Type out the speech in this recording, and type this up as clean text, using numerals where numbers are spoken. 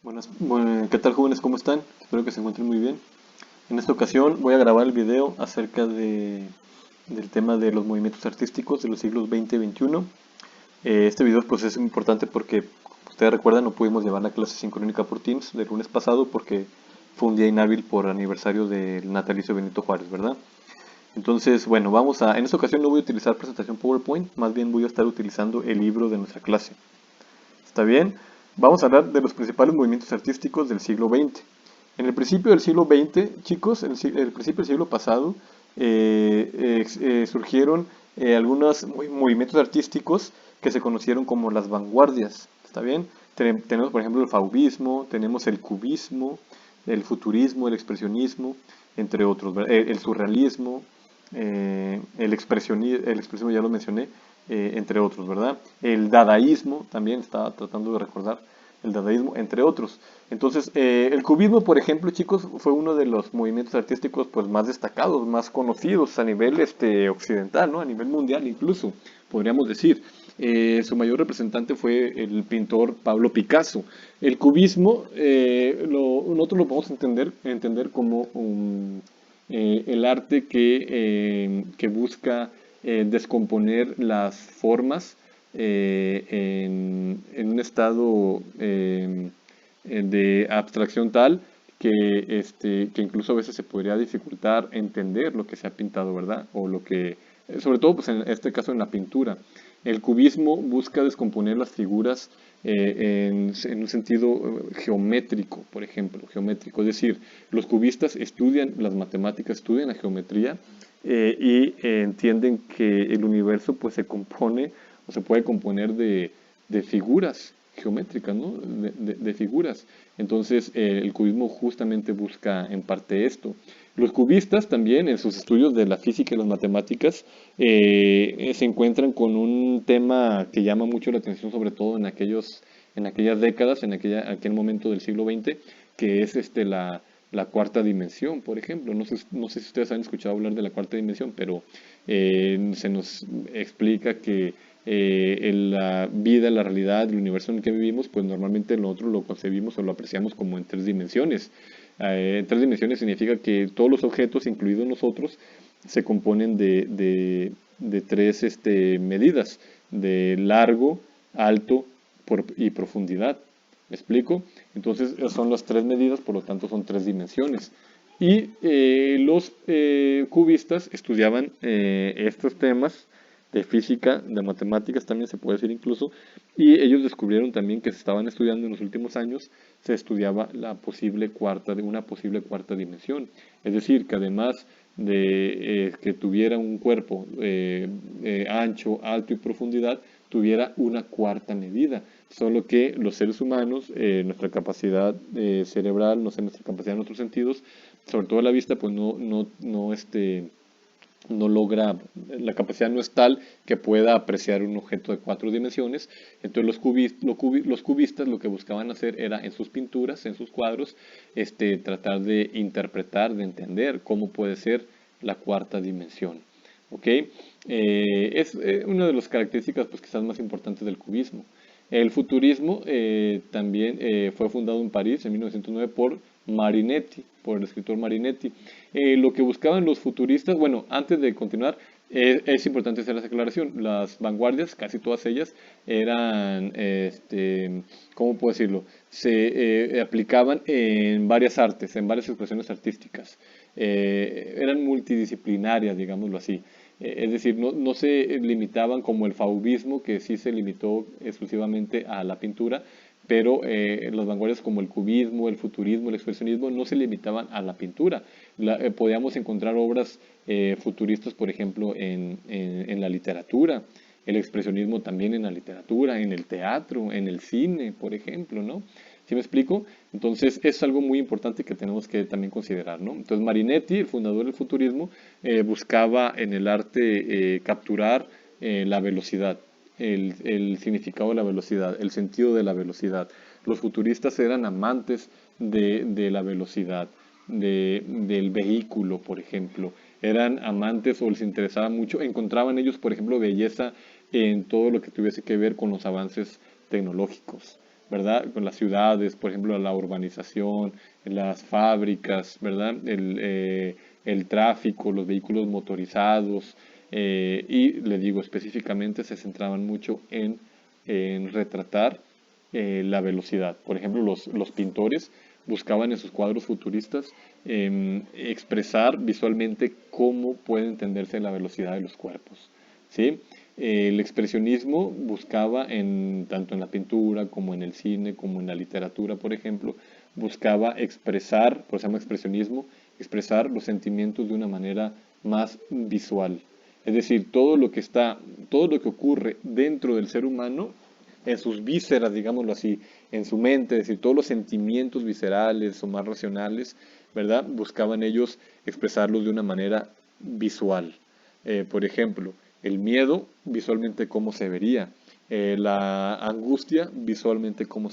¿Qué tal, jóvenes? ¿Cómo están? Espero que se encuentren muy bien. En esta ocasión voy a grabar el video acerca del tema de los movimientos artísticos de los siglos XX y XXI. Este video pues es importante porque, como ustedes recuerdan, no pudimos llevar la clase sincrónica por Teams del lunes pasado porque fue un día inhábil por aniversario del natalicio de Benito Juárez, ¿verdad? Entonces, bueno, en esta ocasión no voy a utilizar presentación PowerPoint, más bien voy a estar utilizando el libro de nuestra clase. ¿Está bien? Vamos a hablar de los principales movimientos artísticos del siglo XX. En el principio del siglo XX, chicos, el principio del siglo pasado, surgieron algunos movimientos artísticos que se conocieron como las vanguardias. ¿Está bien? Tenemos, por ejemplo, el fauvismo, tenemos el cubismo, el futurismo, el expresionismo, entre otros, ¿verdad? El surrealismo, el expresionismo ya lo mencioné, entre otros, ¿verdad? El dadaísmo, también estaba tratando de recordar, el dadaísmo, entre otros. Entonces, el cubismo, por ejemplo, chicos, fue uno de los movimientos artísticos pues, más destacados, más conocidos a nivel occidental, ¿no? A nivel mundial incluso, podríamos decir. Su mayor representante fue el pintor Pablo Picasso. El cubismo, nosotros lo podemos entender como el arte que busca descomponer las formas en un estado de abstracción tal que incluso a veces se podría dificultar entender lo que se ha pintado, ¿verdad? O lo que, sobre todo pues en este caso en la pintura. El cubismo busca descomponer las figuras en un sentido geométrico, por ejemplo, geométrico. Es decir, los cubistas estudian las matemáticas, estudian la geometría y entienden que el universo pues se compone o se puede componer de figuras geométricas, ¿no? De figuras. Entonces, el cubismo justamente busca en parte esto. Los cubistas también, en sus estudios de la física y las matemáticas, se encuentran con un tema que llama mucho la atención, sobre todo en aquellas décadas, aquel momento del siglo XX, que es la cuarta dimensión, por ejemplo. No sé si ustedes han escuchado hablar de la cuarta dimensión, pero se nos explica que la vida, la realidad, el universo en el que vivimos, pues normalmente nosotros lo concebimos o lo apreciamos como en tres dimensiones. En tres dimensiones significa que todos los objetos, incluidos nosotros, se componen de tres medidas, de largo, alto y profundidad. ¿Me explico? Entonces son las tres medidas, por lo tanto son tres dimensiones. Y los cubistas estudiaban estos temas de física, de matemáticas también se puede decir incluso, y ellos descubrieron también que se estaban estudiando en los últimos años, se estudiaba una posible cuarta dimensión. Es decir, que además de que tuviera un cuerpo ancho, alto y profundidad, tuviera una cuarta medida. Solo que los seres humanos, nuestra capacidad cerebral, no sé, nuestra capacidad en otros sentidos, sobre todo la vista, pues no logra, la capacidad no es tal que pueda apreciar un objeto de cuatro dimensiones. Entonces los cubistas lo que buscaban hacer era en sus pinturas, en sus cuadros, tratar de interpretar, de entender cómo puede ser la cuarta dimensión. ¿Ok? Es una de las características pues, quizás más importantes del cubismo. El futurismo también fue fundado en París en 1909 por Marinetti, por el escritor Marinetti. Lo que buscaban los futuristas, bueno, antes de continuar, es importante hacer la aclaración. Las vanguardias, casi todas ellas, eran, ¿cómo puedo decirlo? Se aplicaban en varias artes, en varias expresiones artísticas. Eran multidisciplinarias, digámoslo así. Es decir, no se limitaban como el fauvismo, que sí se limitó exclusivamente a la pintura, pero las vanguardias como el cubismo, el futurismo, el expresionismo no se limitaban a la pintura. Podíamos encontrar obras futuristas, por ejemplo, en la literatura, el expresionismo también en la literatura, en el teatro, en el cine, por ejemplo, ¿no? ¿Sí me explico? Entonces es algo muy importante que tenemos que también considerar, ¿no? Entonces Marinetti, el fundador del futurismo, buscaba en el arte capturar la velocidad, el significado de la velocidad, el sentido de la velocidad. Los futuristas eran amantes de la velocidad, del vehículo, por ejemplo. Eran amantes o les interesaba mucho, encontraban ellos, por ejemplo, belleza en todo lo que tuviese que ver con los avances tecnológicos. ¿verdad? Con las ciudades, por ejemplo, la urbanización, las fábricas, ¿verdad? El tráfico, los vehículos motorizados, y le digo específicamente se centraban mucho en retratar la velocidad. Por ejemplo, los pintores buscaban en sus cuadros futuristas expresar visualmente cómo puede entenderse la velocidad de los cuerpos. ¿Sí? El expresionismo buscaba tanto en la pintura como en el cine, como en la literatura, por ejemplo, buscaba expresar, por eso se llama expresionismo, expresar los sentimientos de una manera más visual. Es decir, todo lo que ocurre dentro del ser humano, en sus vísceras, digámoslo así, en su mente, es decir, todos los sentimientos viscerales o más racionales, ¿verdad? Buscaban ellos expresarlos de una manera visual. Por ejemplo, el miedo, visualmente cómo se vería. La angustia, visualmente cómo